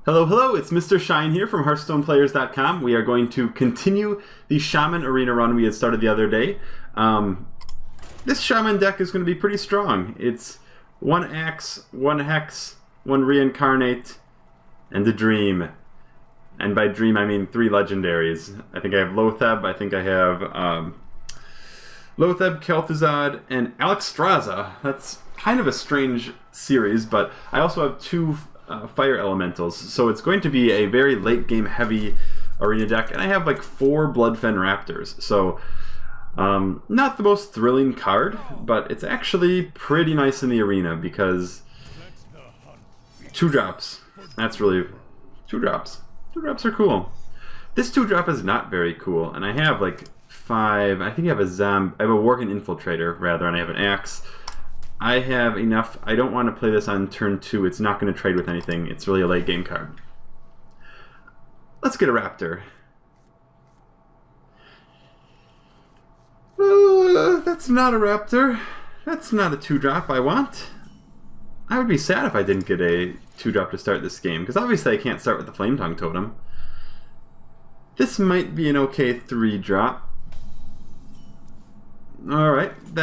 Hello, hello, it's Mr. Shine here from HearthstonePlayers.com. We are going to continue the Shaman arena run we had started the other day. This Shaman deck is going to be pretty strong. It's 1 Axe, 1 Hex, 1 Reincarnate, and a Dream. And by Dream I mean 3 legendaries. I think I have Lotheb, I think I have Lotheb, Kel'Thuzad, and Alexstrasza. That's kind of a strange series, but I also have 2 fire elementals, so it's going to be a very late game heavy arena deck, and I have like 4 Bloodfen Raptors, so not the most thrilling card, but it's actually pretty nice in the arena because 2 drops. That's really 2 drops. 2 drops are cool. This 2 drop is not very cool, and I have like 5. I think I have a Worgen Infiltrator rather, and I have an Axe. I have enough. I don't want to play this on turn 2. It's not going to trade with anything. It's really a late game card. Let's get a Raptor. That's not a Raptor. That's not a 2-drop I want. I would be sad if I didn't get a 2-drop to start this game, because obviously I can't start with the Flame Tongue Totem. This might be an okay 3-drop. Alright, is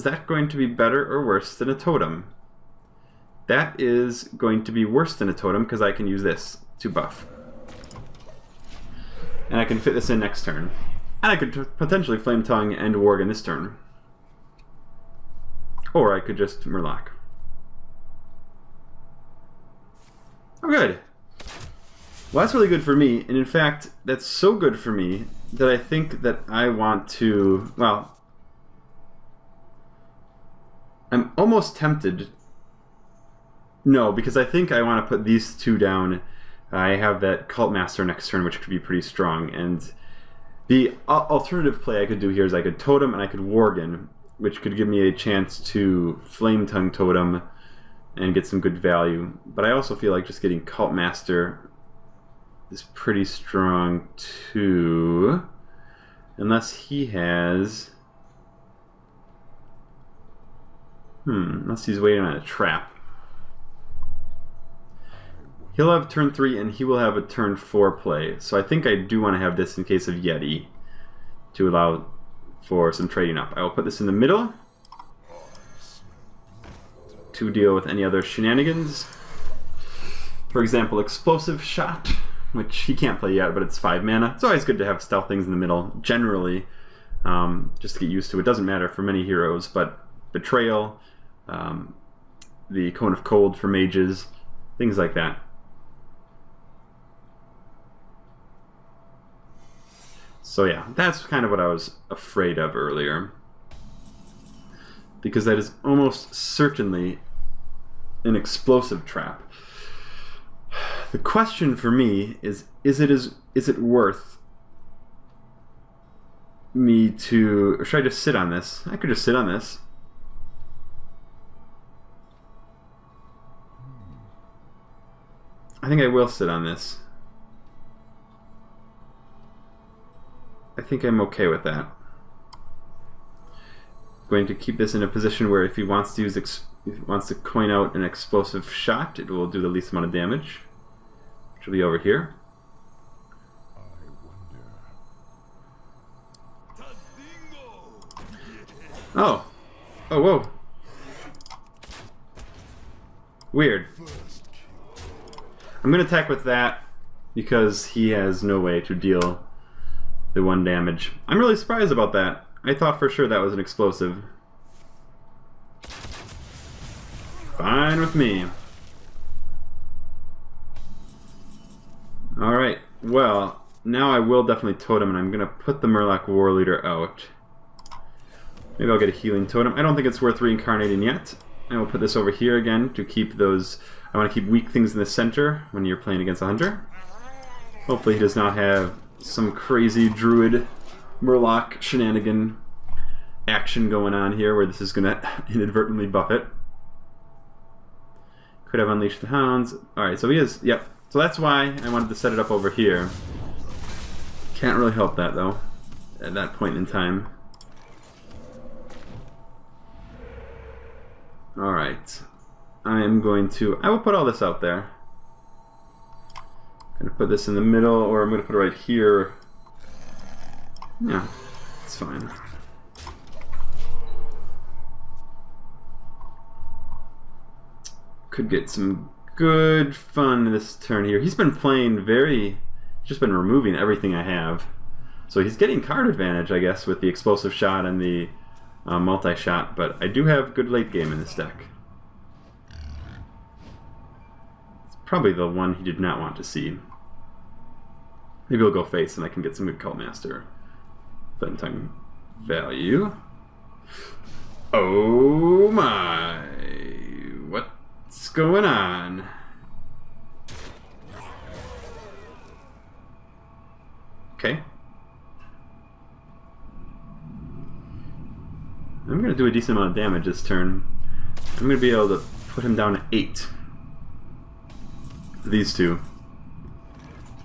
that going to be better or worse than a totem? That is going to be worse than a totem because I can use this to buff. And I can fit this in next turn. And I could potentially Flame Tongue and Worgen this turn. Or I could just Murloc. Oh good! Well, that's really good for me, and in fact, that's so good for me that I think that I want to, well, I'm almost tempted. No, because I think I want to put these 2 down. I have that Cult Master next turn, which could be pretty strong, and the alternative play I could do here is I could Totem and I could Worgen, which could give me a chance to Flame Tongue Totem and get some good value. But I also feel like just getting Cult Master is pretty strong too, unless he has unless he's waiting on a trap. He'll have turn 3 and he will have a turn 4 play, so I think I do want to have this in case of Yeti to allow for some trading up. I will put this in the middle to deal with any other shenanigans. For example, Explosive Shot, which he can't play yet, but it's 5 mana. It's always good to have stealth things in the middle, generally, just to get used to. It doesn't matter for many heroes, but Betrayal, the Cone of Cold for mages, things like that. So yeah, that's kind of what I was afraid of earlier, because that is almost certainly an explosive trap. The question for me is it worth me to, or should I just sit on this? I could just sit on this. I think I will sit on this. I think I'm okay with that. Going to keep this in a position where if he wants to use if he wants to coin out an Explosive Shot, it will do the least amount of damage. Which will be over here. Oh. Oh, whoa. Weird. I'm going to attack with that because he has no way to deal the 1 damage. I'm really surprised about that. I thought for sure that was an explosive. Fine with me. Alright, well, now I will definitely Totem, and I'm going to put the Murloc War Leader out. Maybe I'll get a Healing Totem. I don't think it's worth reincarnating yet. I will put this over here again to keep those... I want to keep weak things in the center when you're playing against a hunter. Hopefully he does not have some crazy Druid Murloc shenanigan action going on here where this is going to inadvertently buff it. Could have Unleashed the Hounds. Alright, so he is... Yep. So that's why I wanted to set it up over here. Can't really help that though, at that point in time. Alright. I will put all this out there. I'm gonna put this in the middle, or I'm gonna put it right here. Yeah, it's fine. Could get some good fun this turn here. He's been playing just been removing everything I have. So he's getting card advantage, I guess, with the explosive shot and the multi-shot, but I do have good late game in this deck. It's probably the one he did not want to see. Maybe we'll go face and I can get some good Cult Master. Time value. Oh my. What's going on? Okay. I'm going to do a decent amount of damage this turn. I'm going to be able to put him down to 8. These two.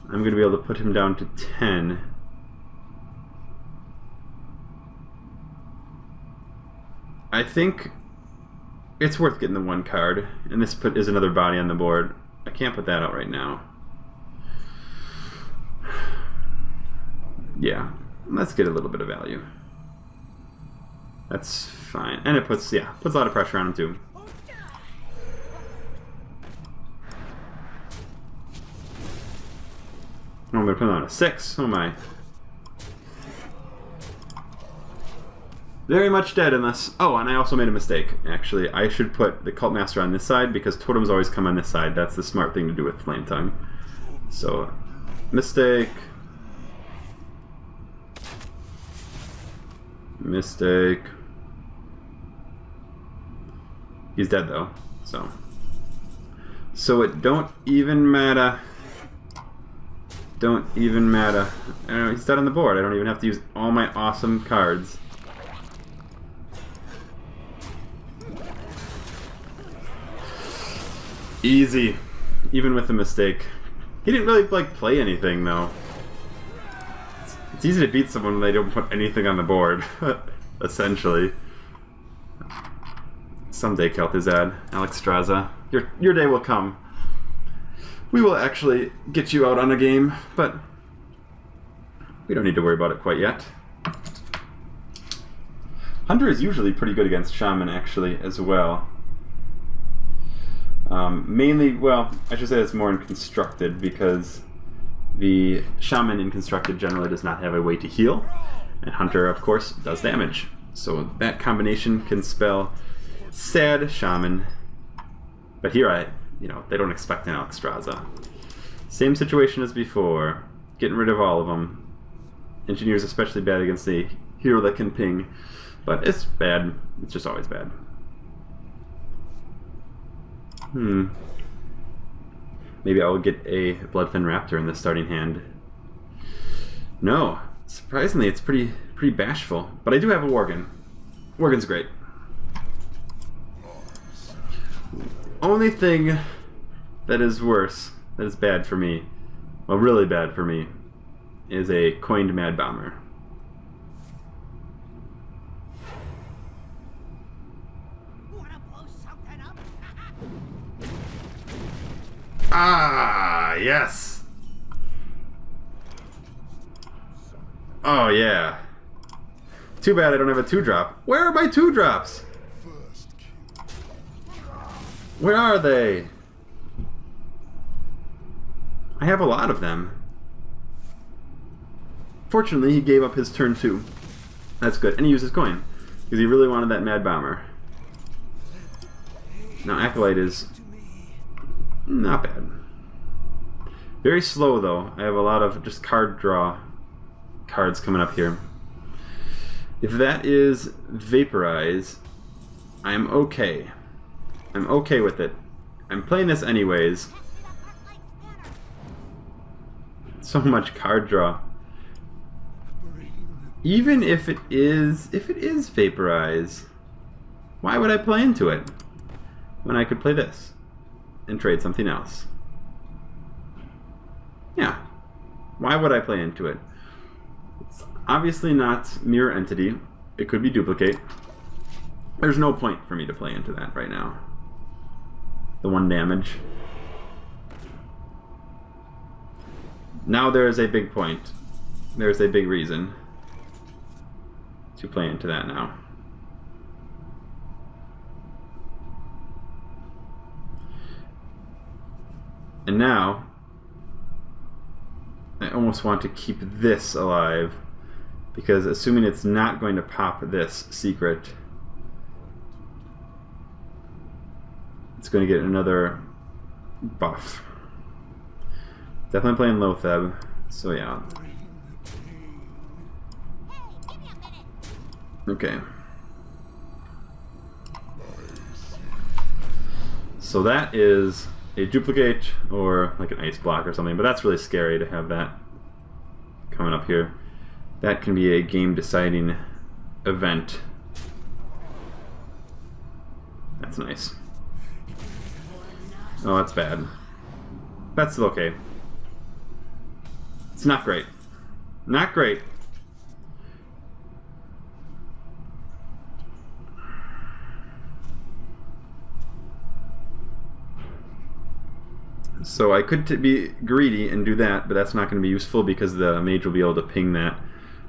I'm going to be able to put him down to 10. I think it's worth getting the one card, and this is another body on the board. I can't put that out right now. Yeah, let's get a little bit of value. That's fine. And it puts a lot of pressure on him too. Oh, I'm going to put him on a 6. Oh my. Very much dead unless... Oh, and I also made a mistake, actually. I should put the Cult Master on this side because totems always come on this side. That's the smart thing to do with Flame Tongue. So, mistake. Mistake. He's dead though, so. So it don't even matter. Don't even matter. I don't know, he's dead on the board. I don't even have to use all my awesome cards. Easy. Even with a mistake. He didn't really play anything though. It's easy to beat someone when they don't put anything on the board, essentially. Someday, Kel'Thuzad, Alexstrasza, your day will come. We will actually get you out on a game, but we don't need to worry about it quite yet. Hunter is usually pretty good against Shaman, actually, as well. Mainly, well, I should say it's more in Constructed, because the Shaman in Constructed generally does not have a way to heal, and Hunter, of course, does damage. So that combination can spell sad Shaman. But here they don't expect an Alexstrasza. Same situation as before. Getting rid of all of them. Engineer's especially bad against the hero that can ping. But it's bad. It's just always bad. Maybe I will get a Bloodfen Raptor in the starting hand. No. Surprisingly, it's pretty bashful. But I do have a Worgen. Worgen's great. Only thing that is worse, that is bad for me, well, really bad for me, is a coined Mad Bomber. Ah, yes! Oh, yeah. Too bad I don't have a 2-drop. Where are my 2-drops? Where are they? I have a lot of them. Fortunately, he gave up his turn 2. That's good. And he used his coin, because he really wanted that Mad Bomber. Now, Acolyte is not bad. Very slow, though. I have a lot of just card draw cards coming up here. If that is Vaporize, I'm okay. I'm okay with it. I'm playing this anyways. So much card draw. Even if it is Vaporize, why would I play into it when I could play this and trade something else? Yeah. Why would I play into it? It's obviously not Mirror Entity. It could be Duplicate. There's no point for me to play into that right now. The 1 damage. Now there is a big point. There's a big reason to play into that now. And now, I almost want to keep this alive, because assuming it's not going to pop this secret, it's going to get another buff. Definitely playing Lotheb, so yeah. Okay. So that is a duplicate or like an ice block or something, but that's really scary to have that coming up here. That can be a game deciding event. That's nice. Oh, that's bad. That's still okay. It's not great. Not great. So I could be greedy and do that, but that's not going to be useful because the mage will be able to ping that.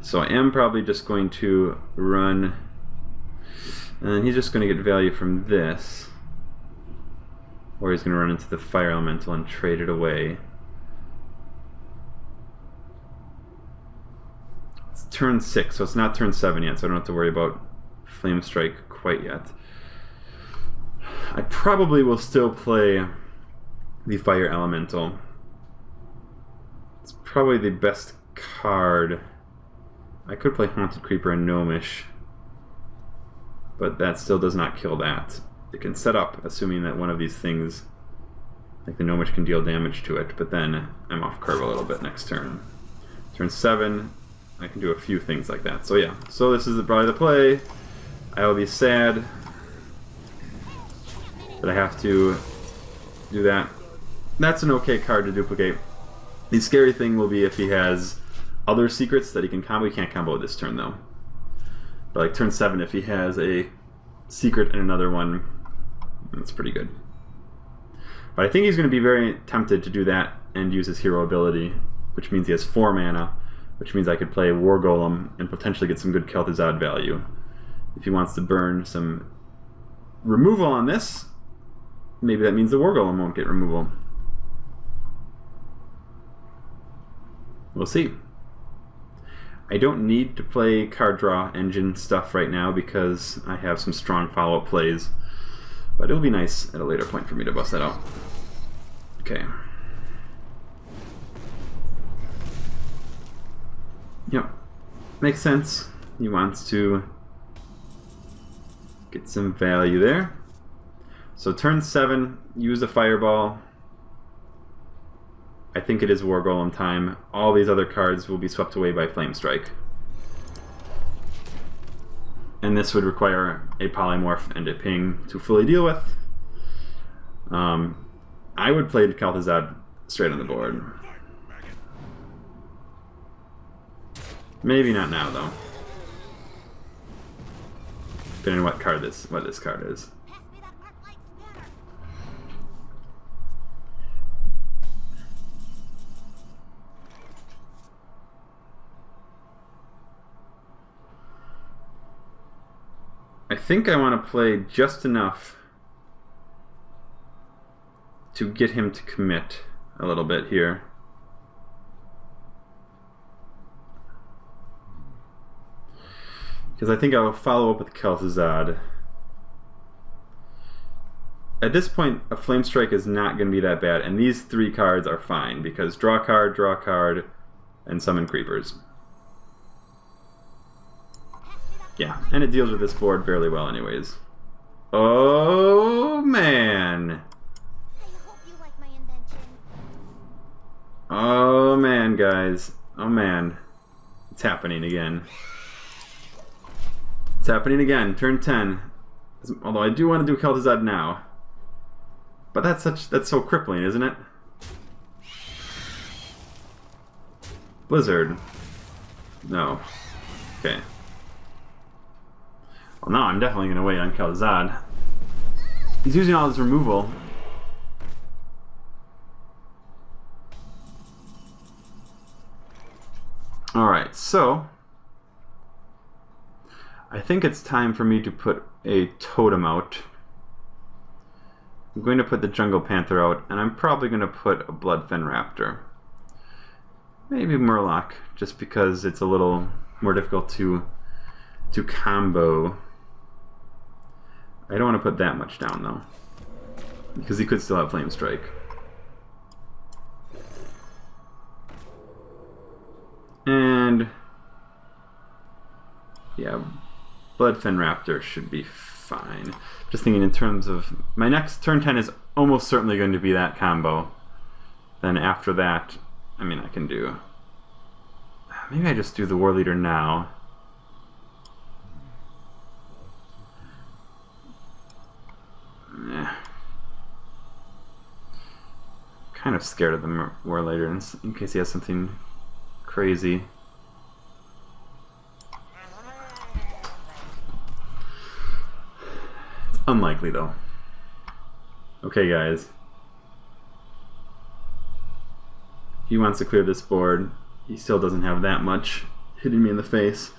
So I am probably just going to run, and he's just going to get value from this. Or he's going to run into the fire elemental and trade it away. It's turn 6, so it's not turn 7 yet, so I don't have to worry about Flame Strike quite yet. I probably will still play the fire elemental. It's probably the best card. I could play Haunted Creeper and Gnomish, but that still does not kill that. It can set up, assuming that one of these things, like the Gnomish, can deal damage to it, but then I'm off curve a little bit next turn. Turn 7, I can do a few things like that. So yeah, so this is probably the play. I will be sad that I have to do that. That's an okay card to duplicate. The scary thing will be if he has other secrets that he can combo. He can't combo this turn though. But like turn 7, if he has a secret and another one, that's pretty good. But I think he's going to be very tempted to do that and use his hero ability, which means he has 4 mana, which means I could play War Golem and potentially get some good Kel'Thuzad value. If he wants to burn some removal on this, maybe that means the War Golem won't get removal. We'll see. I don't need to play card draw engine stuff right now because I have some strong follow-up plays, but it'll be nice at a later point for me to bust that out. Okay. Yep. Makes sense. He wants to get some value there. So turn 7, use a fireball. I think it is War Golem time. All these other cards will be swept away by Flame Strike. And this would require a polymorph and a ping to fully deal with. I would play Kel'Thuzad straight on the board. Maybe not now though. Depending on what this card is. I think I want to play just enough to get him to commit a little bit here. Because I think I'll follow up with Kel'Thuzad. At this point, a Flame Strike is not going to be that bad, and these 3 cards are fine, because draw a card, and summon creepers. Yeah, and it deals with this board fairly well anyways. Oh, man. Oh, man, guys. Oh, man. It's happening again. It's happening again. Turn 10. Although I do want to do Kel'Thuzad now. But that's so crippling, isn't it? Blizzard. No. Okay. Well, no, I'm definitely going to wait on Kel'Thuzad. He's using all his removal. Alright, so I think it's time for me to put a totem out. I'm going to put the Jungle Panther out, and I'm probably going to put a Bloodfen Raptor. Maybe Murloc, just because it's a little more difficult to combo. I don't want to put that much down, though, because he could still have Flame Strike. And yeah, Bloodfen Raptor should be fine. Just thinking in terms of my next turn 10 is almost certainly going to be that combo. Then after that, I mean, I can do. Maybe I just do the War Leader now. Kind of scared of the War Leader in case he has something crazy. It's unlikely though. Okay, guys. If he wants to clear this board, he still doesn't have that much hitting me in the face.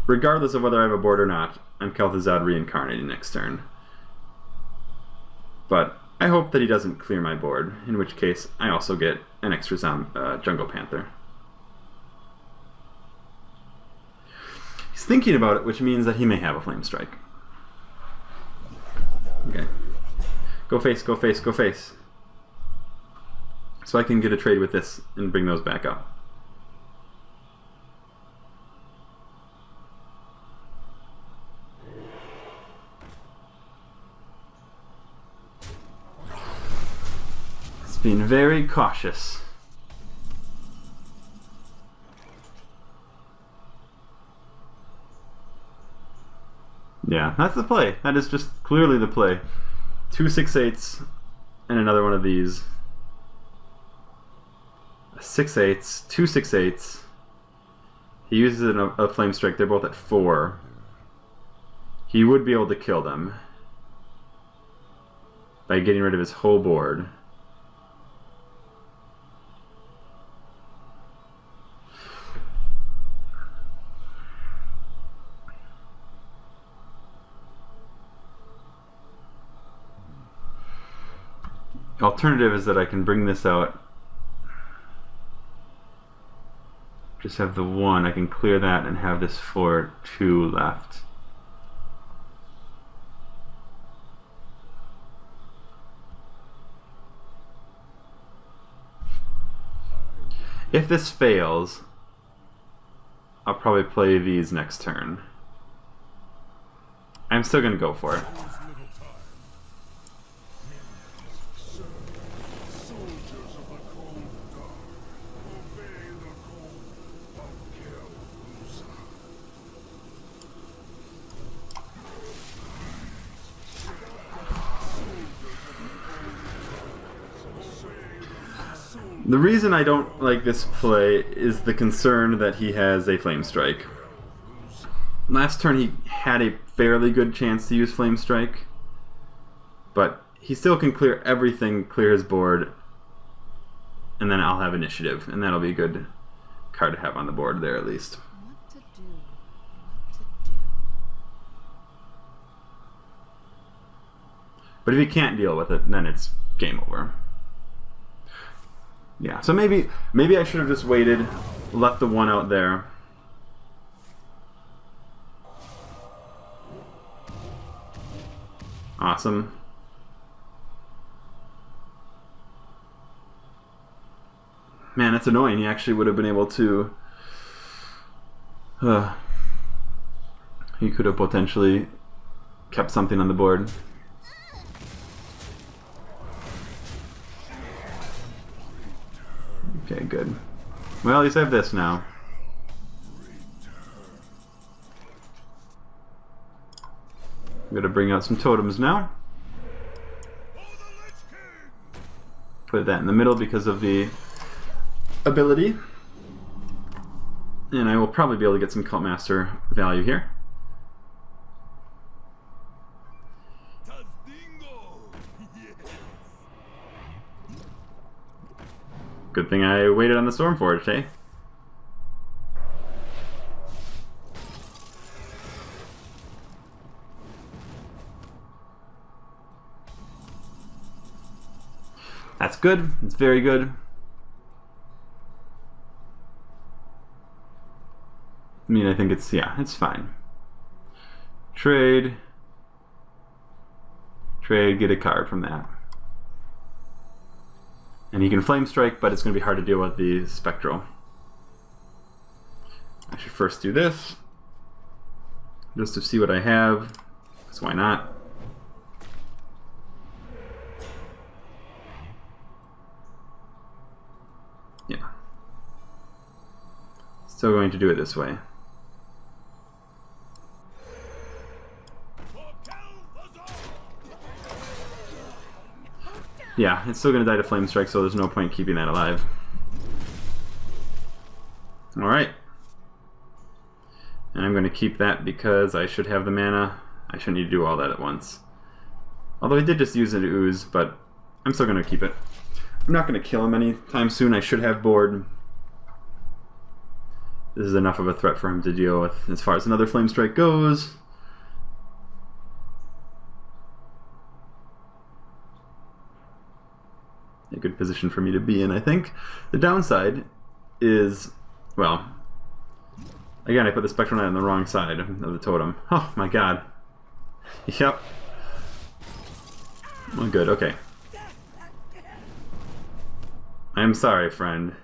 Regardless of whether I have a board or not, I'm Kel'Thuzad reincarnating next turn. But I hope that he doesn't clear my board, in which case I also get an extra Jungle Panther. He's thinking about it, which means that he may have a Flame Strike. Okay. Go face, go face, go face. So I can get a trade with this and bring those back up. It's being very cautious. Yeah, that's the play. That is just clearly the play. 2 6/8s and another one of these. 6/8s, 2 6/8s. He uses a Flame Strike. They're both at 4. He would be able to kill them by getting rid of his whole board. Alternative is that I can bring this out. Just have the 1. I can clear that and have this for 2 left. If this fails, I'll probably play these next turn. I'm still going to go for it. The reason I don't like this play is the concern that he has a Flame Strike. Last turn he had a fairly good chance to use Flame Strike, but he still can clear everything, clear his board, and then I'll have initiative, and that'll be a good card to have on the board there at least. What to do? What to do? But if he can't deal with it, then it's game over. Yeah, so maybe I should have just waited, left the 1 out there. Awesome. Man, that's annoying. He actually would have been able to... he could have potentially kept something on the board. Okay, good. Well, at least I have this now. I'm gonna bring out some totems now. Put that in the middle because of the ability. And I will probably be able to get some Cult Master value here. Good thing I waited on the Stormforged, hey? That's good. It's very good. I mean, I think it's, yeah, it's fine. Trade. Trade, get a card from that. And he can Flame Strike, but it's going to be hard to deal with the Spectral. I should first do this, just to see what I have, because why not? Yeah. Still going to do it this way. Yeah, it's still going to die to Flame Strike, so there's no point keeping that alive. Alright. And I'm going to keep that because I should have the mana. I shouldn't need to do all that at once. Although I did just use an Ooze, but I'm still going to keep it. I'm not going to kill him anytime soon. I should have board. This is enough of a threat for him to deal with as far as another Flame Strike goes. A good position for me to be in, I think. The downside is, well, again, I put the Spectral Knight on the wrong side of the totem. Oh my god. Yep. Oh, good, okay. I'm sorry, friend.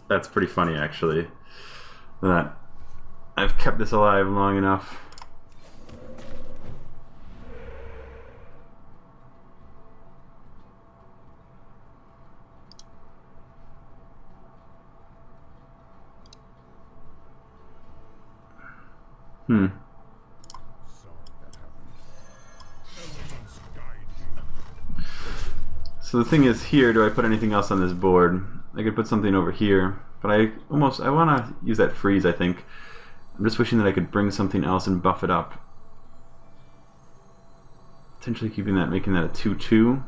That's pretty funny, actually. That I've kept this alive long enough. So the thing is here, do I put anything else on this board? I could put something over here, but I want to use that freeze, I think. I'm just wishing that I could bring something else and buff it up. Potentially keeping that, making that a 2/2.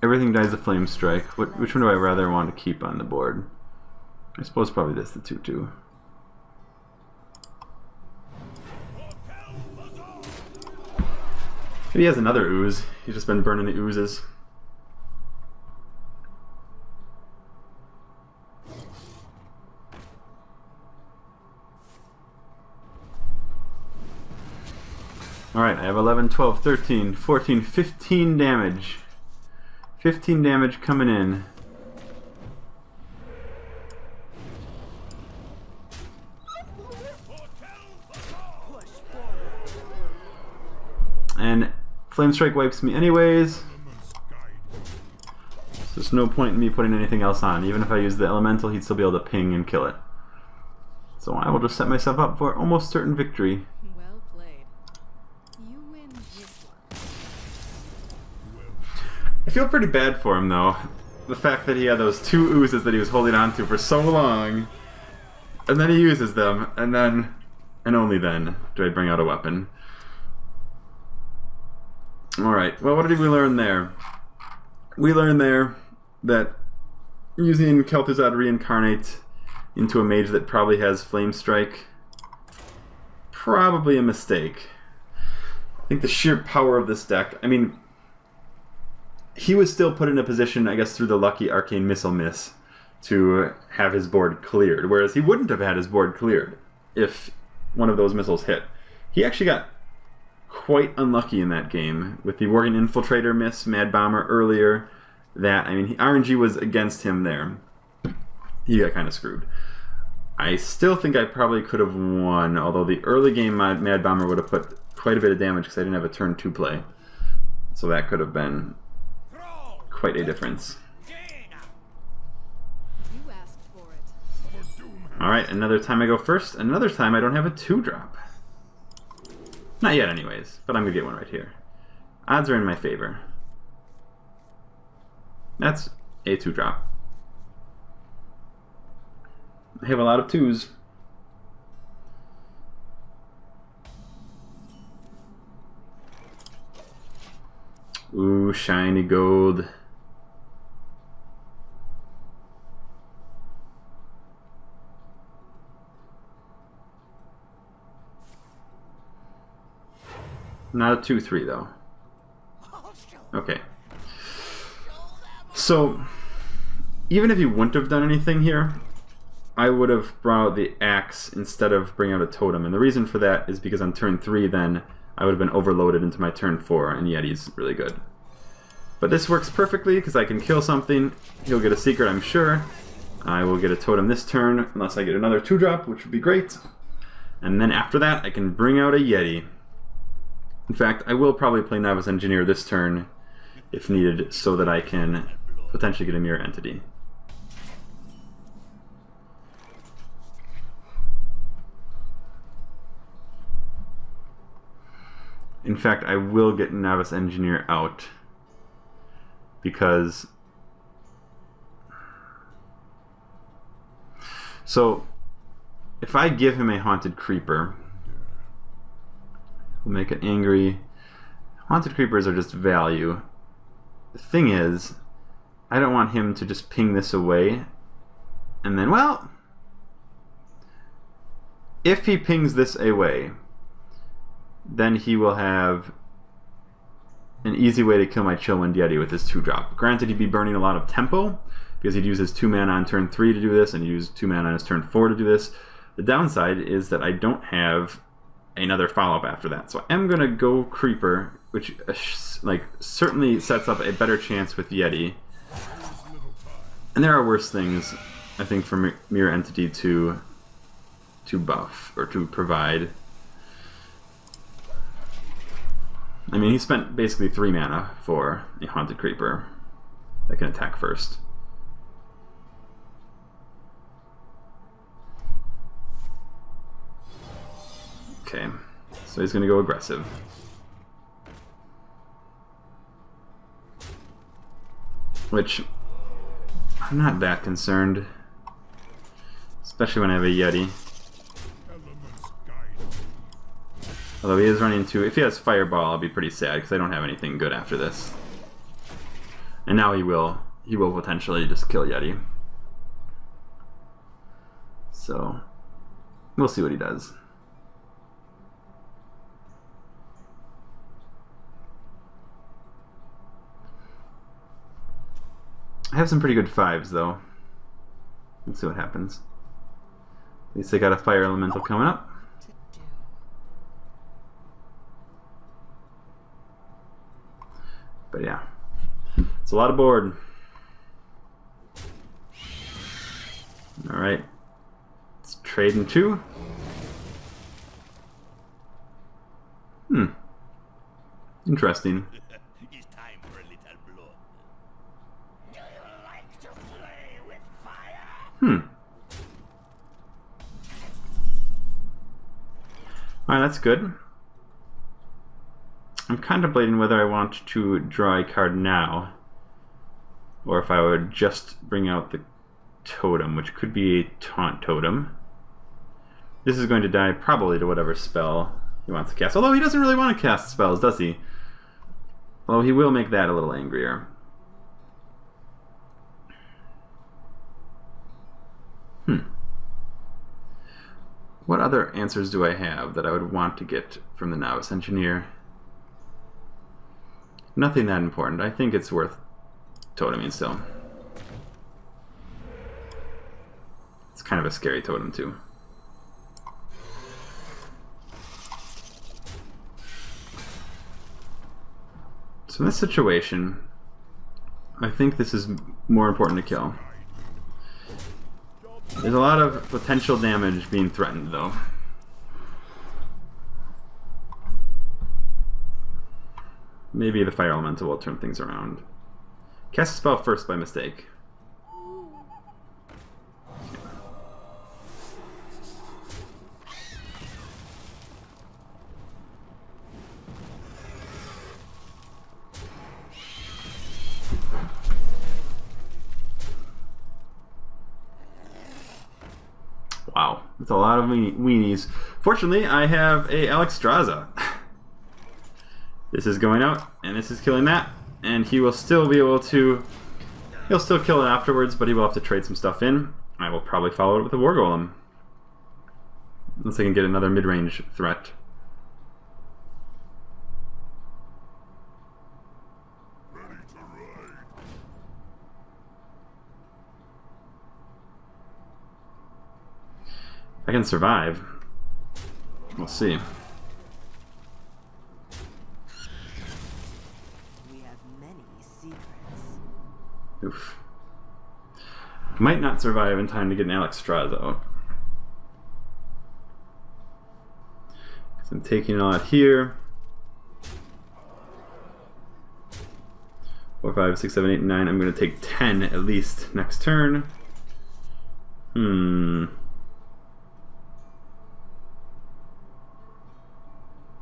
Everything dies of Flame Strike. Which one do I rather want to keep on the board? I suppose probably this, the 2/2. Maybe he has another Ooze. He's just been burning the oozes. Alright, I have 11, 12, 13, 14, 15 damage. 15 damage coming in. And Flame Strike wipes me anyways. So there's no point in me putting anything else on. Even if I use the Elemental, he'd still be able to ping and kill it. So I will just set myself up for almost certain victory. Well played. You win this one. I feel pretty bad for him though. The fact that he had those 2 oozes that he was holding on to for so long. And then he uses them, and then, and only then, do I bring out a weapon. Alright, well, what did we learn there? We learned there that using Kel'Thuzad Reincarnate into a mage that probably has Flame Strike, probably a mistake. I think the sheer power of this deck, I mean, he was still put in a position, I guess, through the lucky Arcane Missile miss to have his board cleared, whereas he wouldn't have had his board cleared if one of those missiles hit. He actually got quite unlucky in that game with the Worgen Infiltrator miss, Mad Bomber earlier. That, I mean, RNG was against him there. He got kind of screwed. I still think I probably could have won, although the early game Mad Bomber would have put quite a bit of damage because I didn't have a turn 2 play. So that could have been quite a difference. You asked for it. Alright, another time I go first, another time I don't have a 2-drop. Not yet anyways, but I'm going to get one right here. Odds are in my favor. That's a 2-drop. I have a lot of 2s. Ooh, shiny gold. Not a 2/3 though. Okay. So, even if he wouldn't have done anything here, I would have brought out the axe instead of bringing out a totem. And the reason for that is because on turn 3 then, I would have been overloaded into my turn 4, and Yeti's really good. But this works perfectly because I can kill something. He'll get a secret, I'm sure. I will get a totem this turn, unless I get another 2-drop, which would be great. And then after that, I can bring out a Yeti. In fact, I will probably play Novice Engineer this turn, if needed, so that I can potentially get a Mirror Entity. In fact, I will get Novice Engineer out, because... So, if I give him a Haunted Creeper, we'll make it angry. Haunted Creepers are just value. The thing is, I don't want him to just ping this away, and then, well, if he pings this away, then he will have an easy way to kill my Chillwind Yeti with his 2-drop. Granted, he'd be burning a lot of tempo, because he'd use his 2 mana on turn 3 to do this, and he'd use 2 mana on his turn 4 to do this. The downside is that I don't have another follow-up after that. So I'm going to go Creeper, which like certainly sets up a better chance with Yeti. And there are worse things, I think, for Mirror Entity to buff, or to provide. I mean, he spent basically 3 mana for a Haunted Creeper that can attack first. Okay, so he's going to go aggressive. Which, I'm not that concerned. Especially when I have a Yeti. Although he is running into... If he has Fireball, I'll be pretty sad, because I don't have anything good after this. And now he will. He will potentially just kill Yeti. So, we'll see what he does. I have some pretty good 5s, though. Let's see what happens. At least I got a Fire Elemental coming up. But yeah, it's a lot of board. Alright, let's trade in 2. Interesting. It's time for a little blood. Do you like to play with fire? Alright, that's good. I'm contemplating whether I want to draw a card now, or if I would just bring out the totem, which could be a Taunt Totem. This is going to die probably to whatever spell he wants to cast, although he doesn't really want to cast spells, does he? Although he will make that a little angrier. What other answers do I have that I would want to get from the Novice Engineer? Nothing that important. I think it's worth toteming still. It's kind of a scary totem too. So in this situation, I think this is more important to kill. There's a lot of potential damage being threatened though. Maybe the Fire Elemental will turn things around. Cast a spell first by mistake. Wow, that's a lot of weenies. Fortunately, I have a Alexstrasza. This is going out, and this is killing that, and he will still be able to... He'll still kill it afterwards, but he will have to trade some stuff in. I will probably follow it with a War Golem. Unless I can get another mid-range threat. I can survive. We'll see. We have many secrets. Oof. Might not survive in time to get an Alexstrasza out. Because I'm taking it all out here. 4, 5, 6, 7, 8, 9. I'm going to take 10 at least next turn.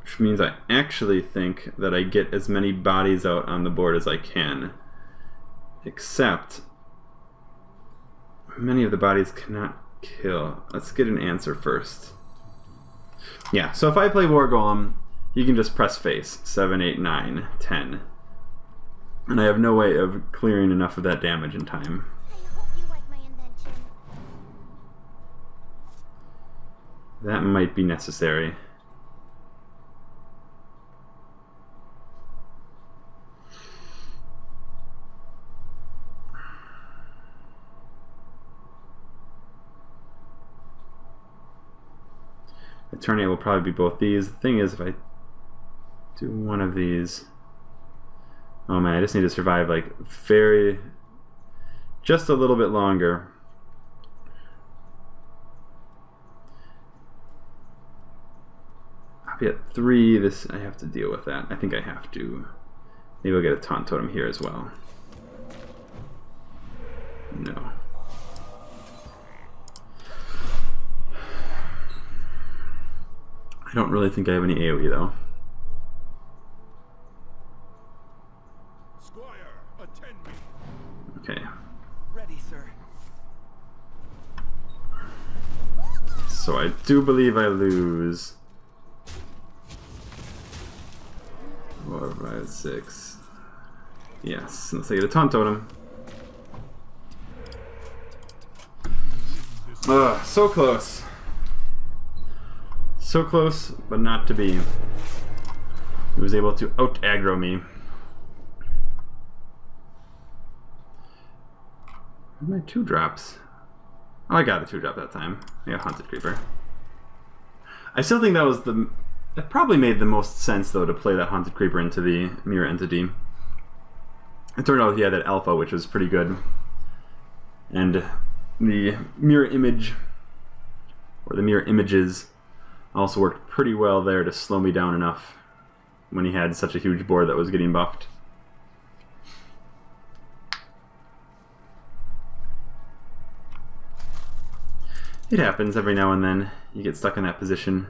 Which means I actually think that I get as many bodies out on the board as I can. Except, many of the bodies cannot kill. Let's get an answer first. Yeah, so if I play War Golem, you can just press face. 7, 8, 9, 10. And I have no way of clearing enough of that damage in time. I hope you like my invention. That might be necessary. Eternia will probably be both these. The thing is, if I do one of these... Oh man, I just need to survive like just a little bit longer. I'll be at 3. I have to deal with that. I think I have to. Maybe I'll get a taunt totem here as well. No. I don't really think I have any AoE though. Squire, attend me. Okay. Ready, sir. So I do believe I lose. 4, 5, 6. Yes, unless I get a taunt totem. Ugh, so close. So close, but not to be. He was able to out-aggro me. My 2-drops. Oh, I got a 2-drop that time. I got Haunted Creeper. I still think that was that probably made the most sense, though, to play that Haunted Creeper into the Mirror Entity. It turned out he had that Alpha, which was pretty good. And the Mirror Image, or the Mirror Images, also worked pretty well there to slow me down enough when he had such a huge board that was getting buffed. It happens every now and then. You get stuck in that position.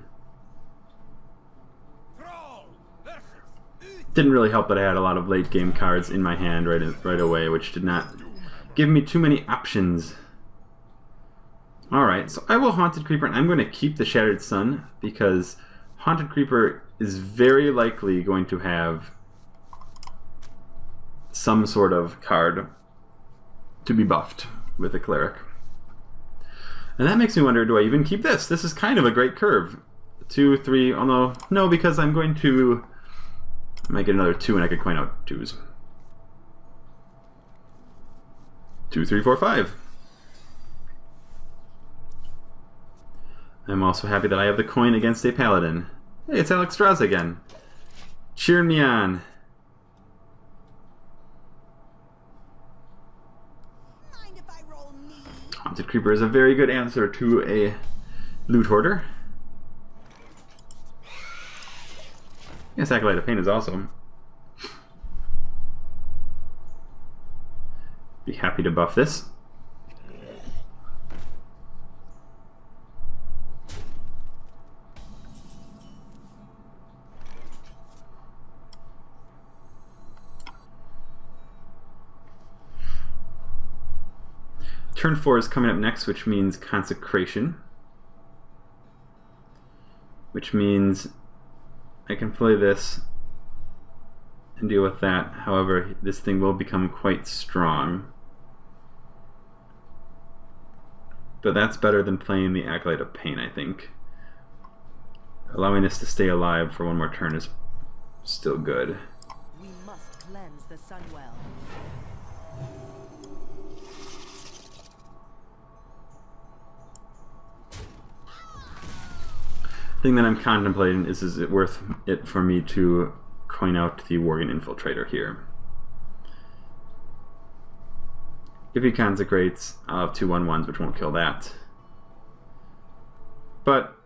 Didn't really help that I had a lot of late game cards in my hand right away, which did not give me too many options. Alright, so I will Haunted Creeper, and I'm going to keep the Shattered Sun, because Haunted Creeper is very likely going to have some sort of card to be buffed with a Cleric. And that makes me wonder, do I even keep this? This is kind of a great curve. 2, 3, although, no, because I'm going to... I might get another 2 and I could coin out 2s. 2, 3, 4, 5. I'm also happy that I have the coin against a Paladin. Hey, it's Alexstrasza again. Cheering me on. Mind if I roll me? Haunted Creeper is a very good answer to a Loot Hoarder. Yes, Acolyte of Pain is awesome. Be happy to buff this. Turn 4 is coming up next, which means Consecration. Which means I can play this and deal with that. However, this thing will become quite strong. But that's better than playing the Acolyte of Pain, I think. Allowing this to stay alive for one more turn is still good. We must cleanse the Sunwell. thing that I'm contemplating is it worth it for me to coin out the Worgen Infiltrator here? If he consecrates, I'll have 2/1/1s, which won't kill that. But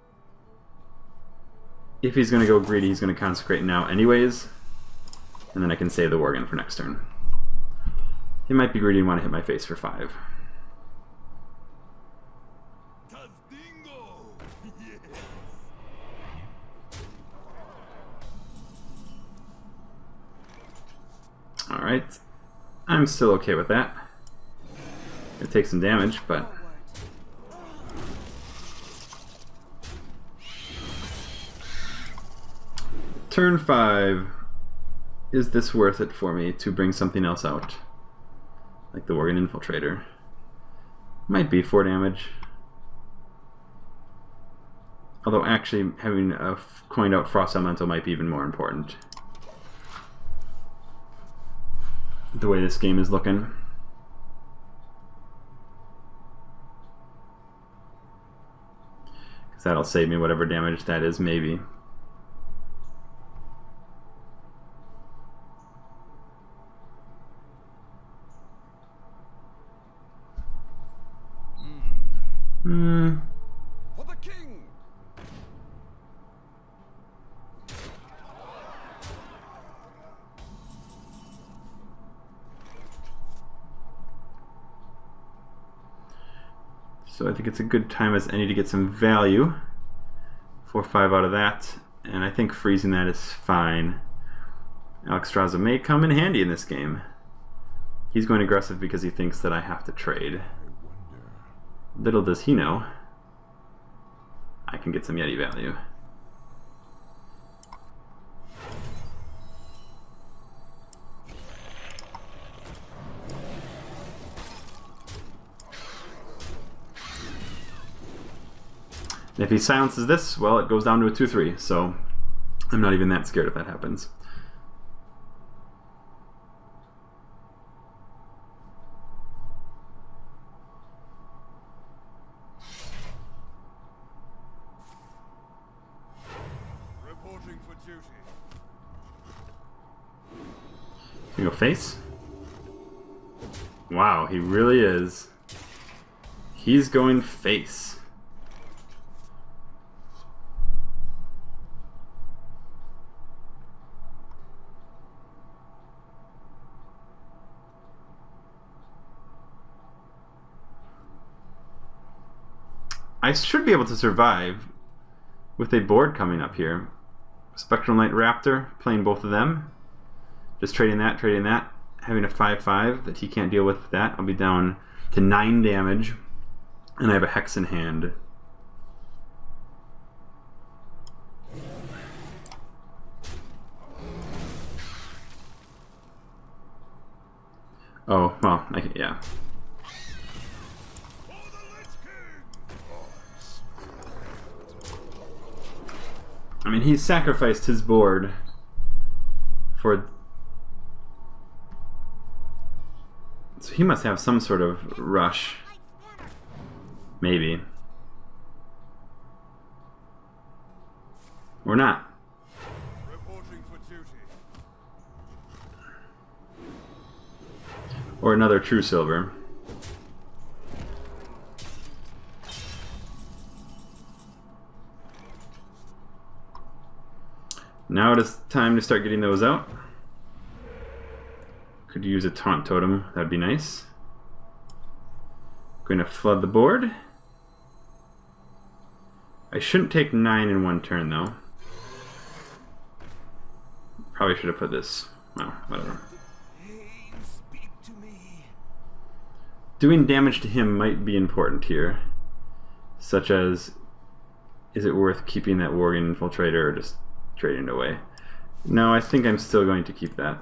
if he's going to go greedy, he's going to consecrate now anyways, and then I can save the Worgen for next turn. He might be greedy and want to hit my face for 5. Alright, I'm still okay with that. It takes some damage, but... Turn 5. Is this worth it for me to bring something else out? Like the Worgen Infiltrator. Might be 4 damage. Although actually having a coined out Frost Elemental might be even more important. The way this game is looking. Because that'll save me whatever damage that is, maybe. For the king. So I think it's a good time as any to get some value. 4/5 out of that, and I think freezing that is fine. Alexstrasza may come in handy in this game. He's going aggressive because he thinks that I have to trade. Little does he know, I can get some Yeti value. And if he silences this, well, it goes down to a 2/3, so I'm not even that scared if that happens. Reporting for duty. You go face? Wow, he really is. He's going face. I should be able to survive with a board coming up here. Spectral Knight Raptor, playing both of them. Just trading that, having a 5/5 that he can't deal with that. I'll be down to 9 damage, and I have a Hex in hand. Oh, well, yeah. I mean, he sacrificed his board for... So he must have some sort of rush. Maybe. Or not. Reporting for duty. Or another True Silver. Now it is time to start getting those out. Could use a Taunt Totem, that'd be nice. Going to flood the board. I shouldn't take 9 in one turn though. Probably should have put this. Well, whatever. Pain, speak to me. Doing damage to him might be important here. Such as, is it worth keeping that Worgen Infiltrator or just trading it away? No, I think I'm still going to keep that.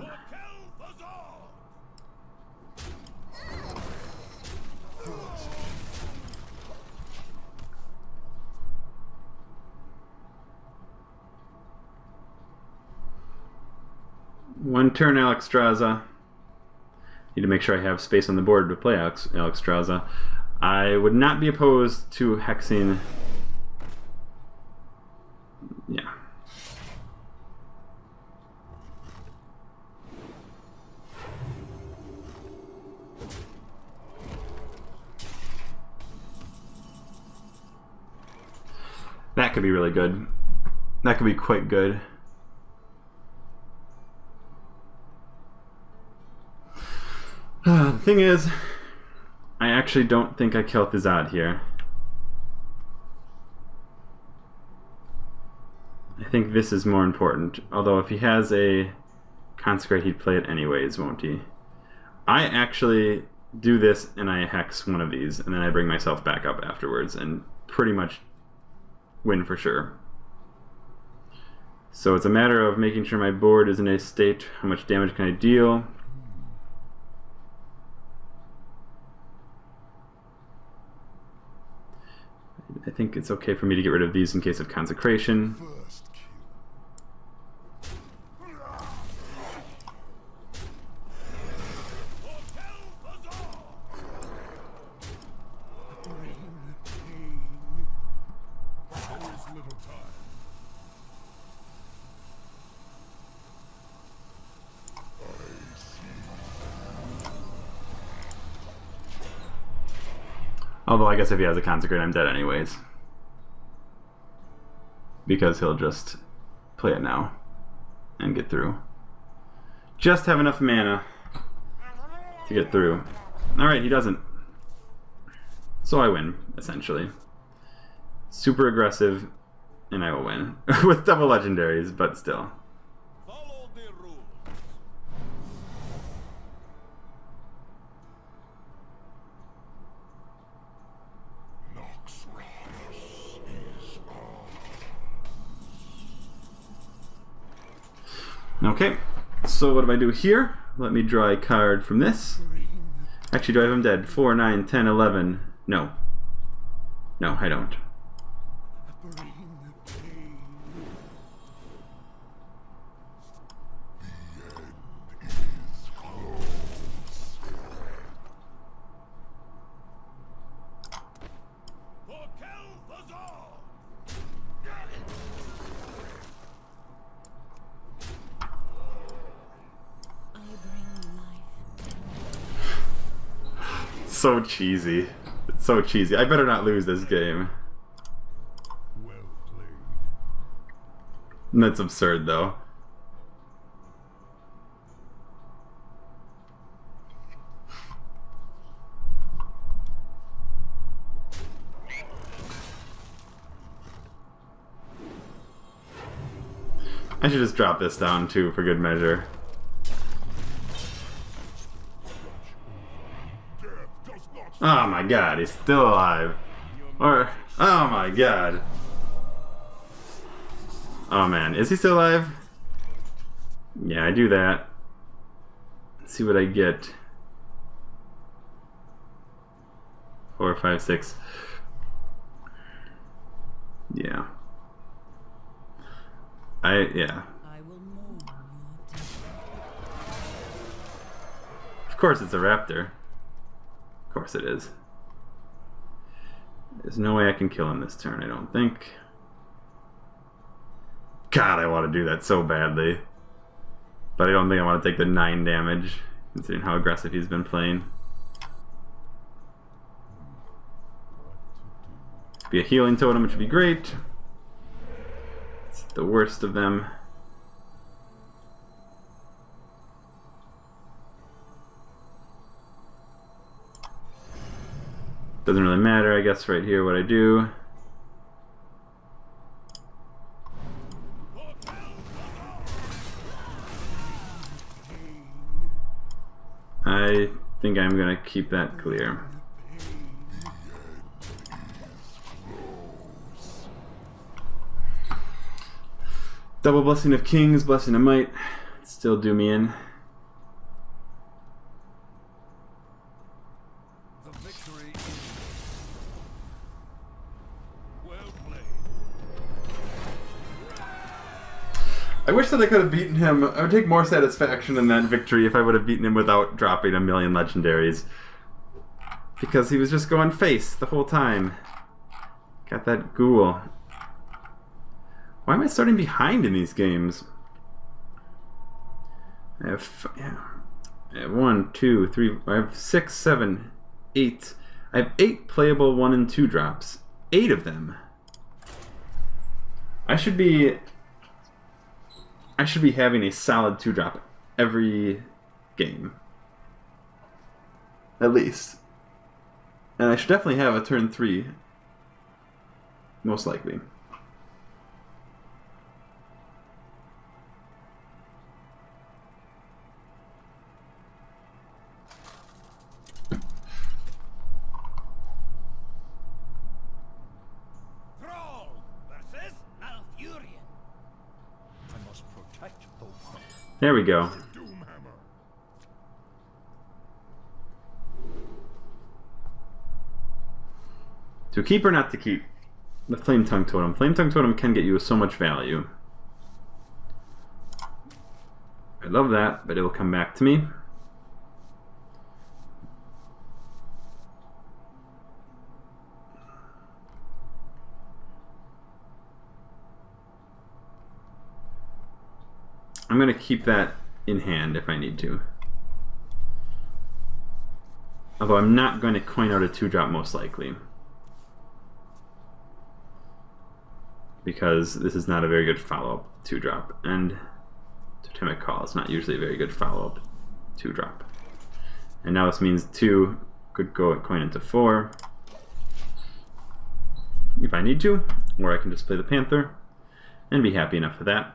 One turn, Alexstrasza. Need to make sure I have space on the board to play Alexstrasza. I would not be opposed to hexing That could be really good. That could be quite good. The thing is, I actually don't think I kill Thizad here. I think this is more important. Although if he has a Consecrate, he'd play it anyways, won't he? I actually do this and I hex one of these, and then I bring myself back up afterwards and pretty much win for sure. So it's a matter of making sure my board is in a state. How much damage can I deal? I think it's okay for me to get rid of these in case of Consecration. Although I guess if he has a Consecrate, I'm dead anyways. Because he'll just play it now and get through. Just have enough mana to get through. Alright, he doesn't. So I win, essentially. Super aggressive, and I will win. With double legendaries, but still. Follow the rules. Okay, so what do I do here? Let me draw a card from this. Actually, do I have him dead? 4, 9, 10, 11. No. No, I don't. So cheesy. It's so cheesy. I better not lose this game. Well played. That's absurd, though. I should just drop this down, too, for good measure. Oh my god, he's still alive. Or, oh my god. Oh man, is he still alive? Yeah, I do that. Let's see what I get. 4, 5, 6. Yeah. Yeah. Of course it's a raptor. Of course it is. There's no way I can kill him this turn, I don't think. God, I want to do that so badly. But I don't think I want to take the 9 damage, considering how aggressive he's been playing. Be a healing totem, which would be great. It's the worst of them. Doesn't really matter, I guess, right here what I do. I think I'm gonna keep that clear. Double Blessing of Kings, Blessing of Might. Still do me in. The victory is well played. I wish that I could have beaten him. I would take more satisfaction in that victory if I would have beaten him without dropping a million legendaries. Because he was just going face the whole time. Got that ghoul. Why am I starting behind in these games? I have 1, 2, 3, I have 6, 7, 8. I have 8 playable 1 and 2 drops. 8 of them. I should be having a solid 2-drop every game. At least. And I should definitely have a turn 3. Most likely. Thrall versus Malfurion. I must protect the one. There we go. Doomhammer. To keep or not to keep? The Flame Tongue Totem. Flame Tongue Totem can get you so much value. I love that, but it will come back to me. I'm going to keep that in hand if I need to. Although I'm not going to coin out a 2-drop most likely. Because this is not a very good follow-up 2-drop, and Totemic Call is not usually a very good follow-up 2-drop. And now this means 2 could go coin into 4 if I need to, or I can just play the Panther and be happy enough with that.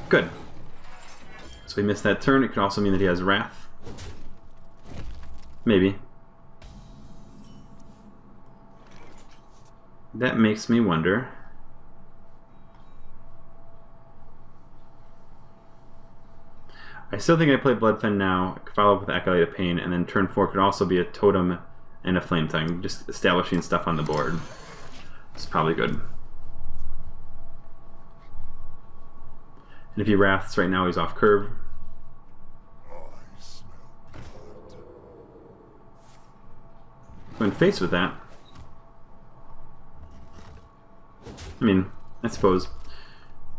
Good. So he missed that turn. It could also mean that he has Wrath. Maybe. That makes me wonder. I still think I play Bloodfen now, follow up with Acolyte of Pain, and then turn 4 could also be a Totem and a Flame Tongue, just establishing stuff on the board. It's probably good. And if he Wraths right now, he's off curve. I smell blood. When faced with that, I mean, I suppose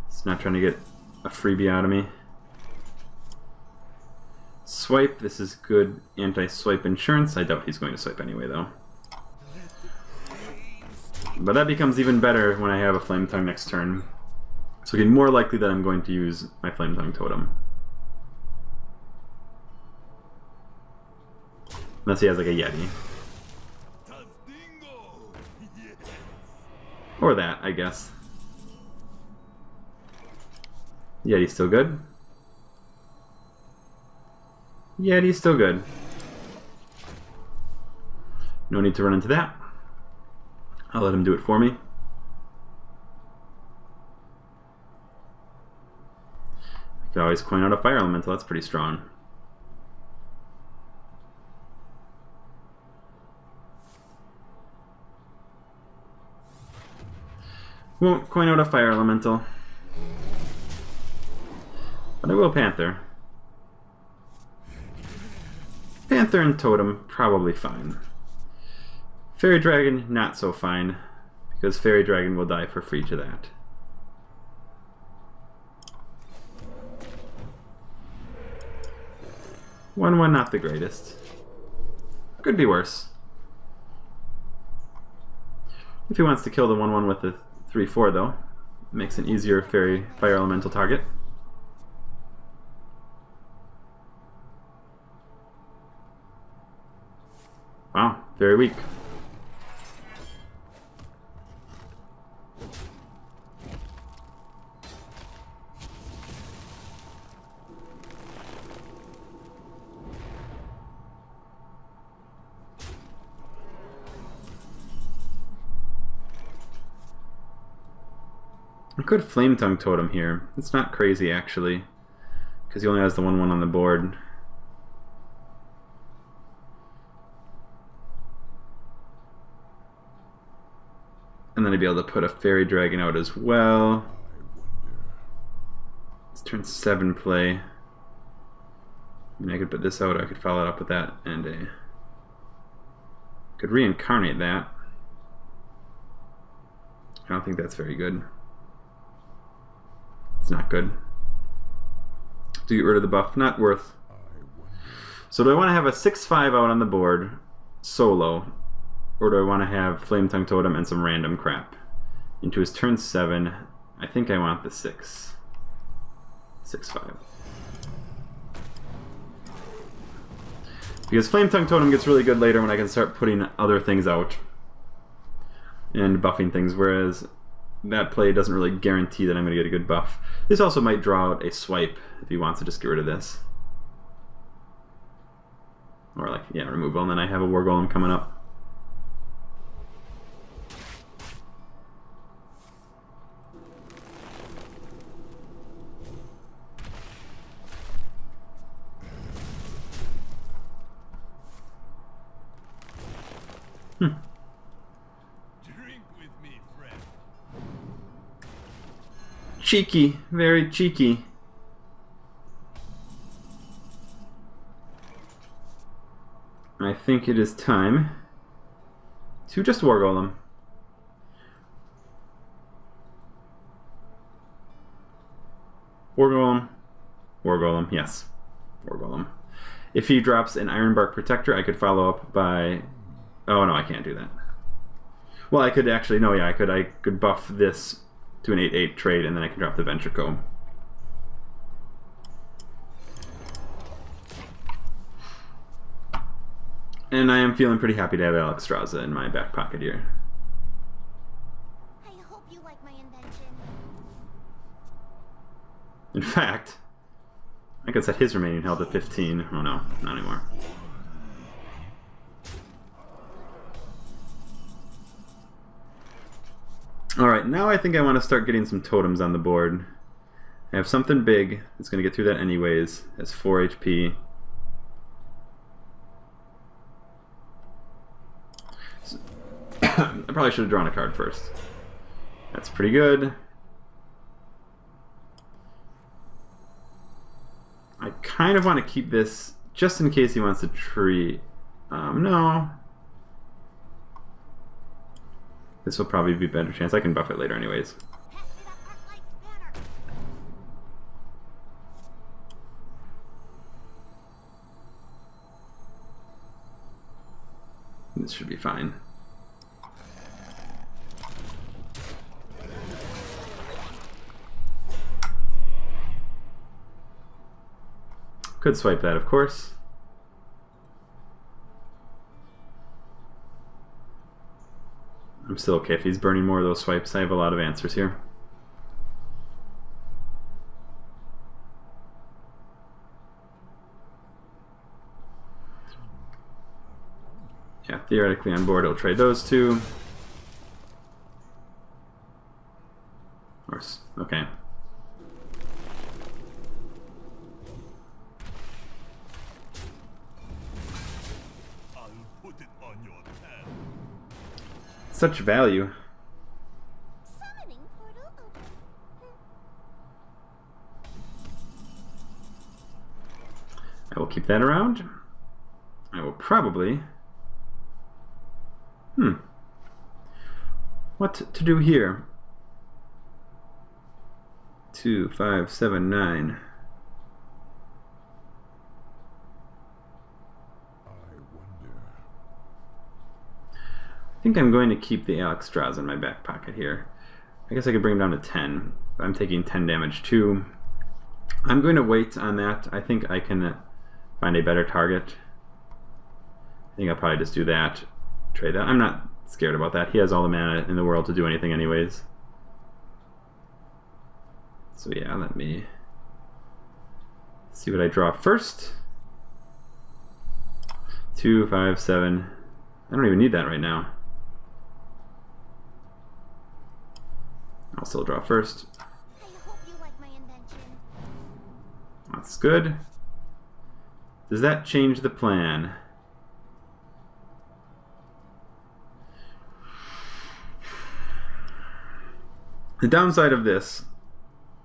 it's not trying to get a freebie out of me. Swipe, this is good anti-swipe insurance. I doubt he's going to swipe anyway, though. But that becomes even better when I have a Flame Tongue next turn. So it's more likely that I'm going to use my Flame Tongue Totem. Unless he has like a Yeti. Or that, I guess. Yeti's still good. Yeti's still good. No need to run into that. I'll let him do it for me. I could always coin out a Fire Elemental, that's pretty strong. Won't coin out a Fire Elemental. But I will Panther. Panther and Totem, probably fine. Fairy Dragon, not so fine. Because Fairy Dragon will die for free to that. One, not the greatest. Could be worse. If he wants to kill the 1/1 with the 3/4 though, makes an easier Fire Elemental target. Wow, very weak. I could Flame Tongue Totem here. It's not crazy actually, because he only has the 1/1 on the board. And then I'd be able to put a Fairy Dragon out as well. It's turn 7 play. I mean, I could put this out, I could follow it up with that, and could reincarnate that. I don't think that's very good. It's not good. To get rid of the buff, not worth. So do I want to have a 6/5 out on the board, solo, or do I want to have Flame Tongue Totem and some random crap? Into his turn 7, I think I want the 6. 6/5. Because Flame Tongue Totem gets really good later when I can start putting other things out and buffing things, whereas that play doesn't really guarantee that I'm going to get a good buff. This also might draw out a swipe if he wants to just get rid of this. Or like, yeah, removal, and then I have a War Golem coming up. Drink with me, friend. Cheeky, very cheeky. I think it is time to just War Golem. War Golem. War Golem, yes. War Golem. If he drops an Ironbark Protector, I could follow up by... Oh no, I can't do that. Well, I could actually... No, yeah, I could buff this to an 8/8 trade, and then I can drop the Venture Comb. And I am feeling pretty happy to have Alexstrasza in my back pocket here. I hope you like my invention. In fact, I could set his remaining health at 15. Oh no, not anymore. Alright, now I think I want to start getting some totems on the board. I have something big that's going to get through that anyways. It's 4 HP. I probably should have drawn a card first. That's pretty good. I kind of want to keep this just in case he wants to tree. No. This will probably be a better chance. I can buff it later anyways. Pass me that Arclight spanner. This should be fine. Could swipe that, of course. I'm still okay if he's burning more of those swipes. I have a lot of answers here. Yeah, theoretically on board, he'll trade those two. Okay. I'll put it on your tab. Such value. Summoning portal open. I will keep that around. I will probably... What to do here? 2, 5, 7, 9. I wonder. I think I'm going to keep the Alexstrasza in my back pocket here. I guess I could bring him down to 10. I'm taking 10 damage too. I'm going to wait on that. I think I can find a better target. I think I'll probably just do that. Trade that. I'm not scared about that. He has all the mana in the world to do anything anyways. So yeah, let me see what I draw first. 2, 5, 7. I don't even need that right now. I'll still draw first. I hope you like my invention. That's good. Does that change the plan? The downside of this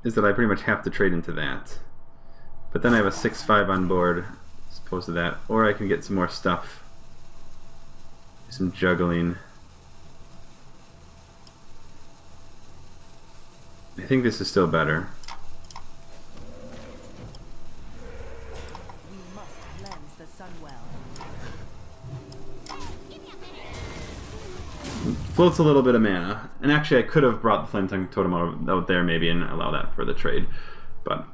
is that I pretty much have to trade into that. But then I have a 6/5 on board as opposed to that. Or I can get some more stuff. Do some juggling. I think this is still better. We must cleanse the Sunwell. Give me a minute. floats a little bit of mana. And actually, I could have brought the Flame Tongue Totem out there maybe and allow that for the trade. But I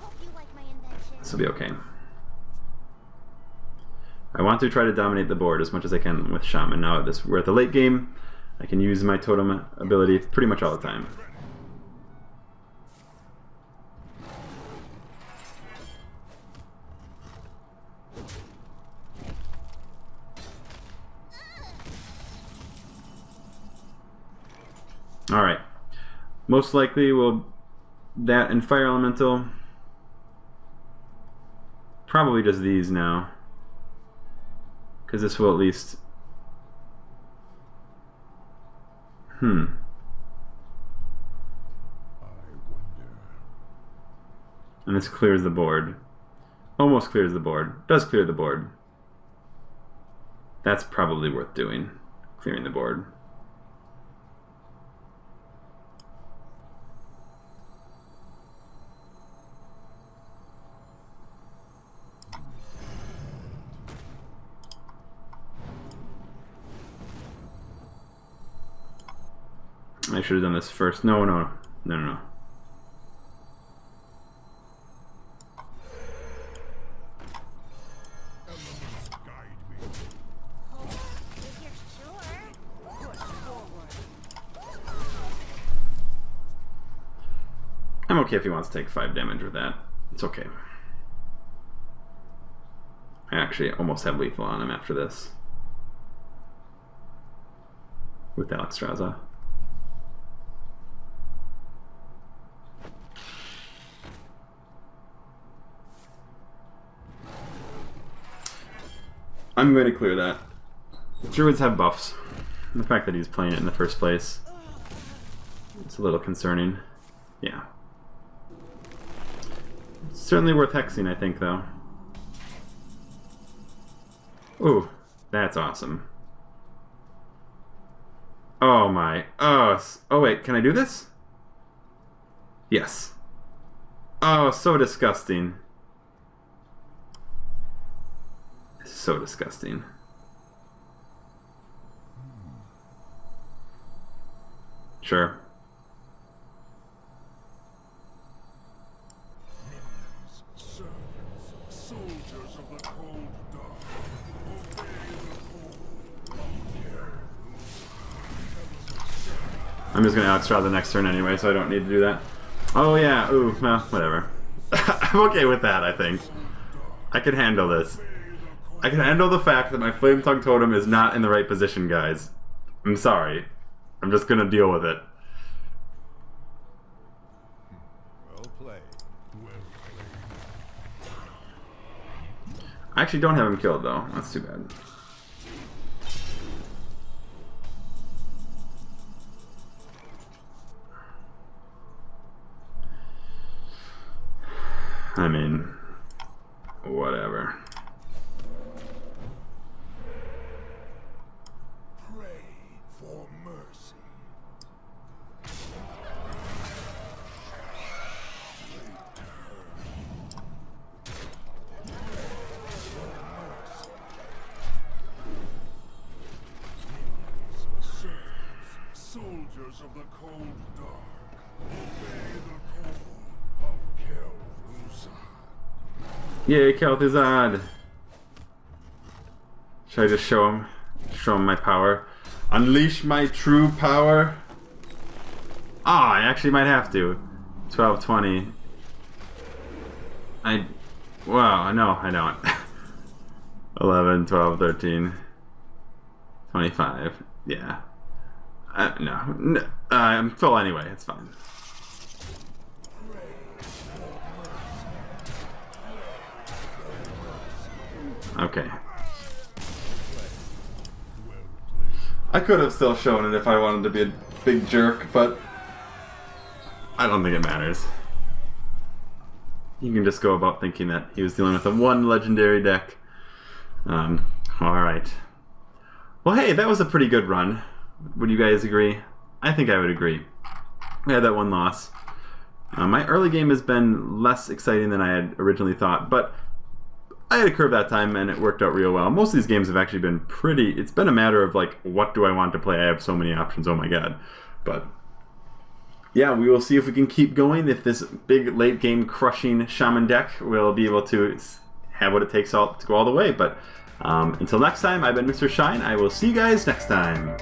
hope you like my invention. this will be okay. I want to try to dominate the board as much as I can with Shaman. Now we're at the late game. I can use my totem ability pretty much all the time. Alright. Most likely we'll... that and Fire Elemental. Probably just these now. Because this will at least... I wonder. And this clears the board. Almost clears the board. Does clear the board. That's probably worth doing. Clearing the board. I should have done this first. No. Elements guide me. Oh, if you're sure. Push forward. I'm okay if he wants to take 5 damage with that. It's okay. I actually almost have lethal on him after this. With Alexstrasza. I'm going to clear that. Druids have buffs. And the fact that he's playing it in the first place, it's a little concerning. Yeah. It's certainly worth hexing, I think, though. Ooh, that's awesome. Oh my. Oh wait, can I do this? Yes. Oh, so disgusting. So disgusting. Sure. Minions, servants, soldiers of the cold dark, obey the call of I'm just gonna outstraw the next turn anyway, so I don't need to do that. Oh yeah, ooh, well, whatever. I'm okay with that, I think. I can handle this. I can handle the fact that my Flame Tongue Totem is not in the right position, guys. I'm sorry. I'm just gonna deal with it. Well played. Well played. I actually don't have him killed, though. That's too bad. I mean, whatever. Pray for mercy. Servants, soldiers of the cold dark, obey the call of Kel'Thuzad. Yay, Kel'Thuzad! Should I just show him my power? Unleash my true power? Ah, I actually might have to. 12, 20. Wow, no, I don't. 11, 12, 13. 25. Yeah. No. I'm full anyway, it's fine. Okay. I could have still shown it if I wanted to be a big jerk, but I don't think it matters. You can just go about thinking that he was dealing with a 1 legendary deck. Alright. Well, hey, that was a pretty good run. Would you guys agree? I think I would agree. We had that 1 loss. My early game has been less exciting than I had originally thought, but I had a curve that time, and it worked out real well. Most of these games have actually been pretty... It's been a matter of, like, what do I want to play? I have so many options, oh my god. But, yeah, we will see if we can keep going. If this big late-game crushing Shaman deck will be able to have what it takes to go all the way. But until next time, I've been Mr. Shine. I will see you guys next time.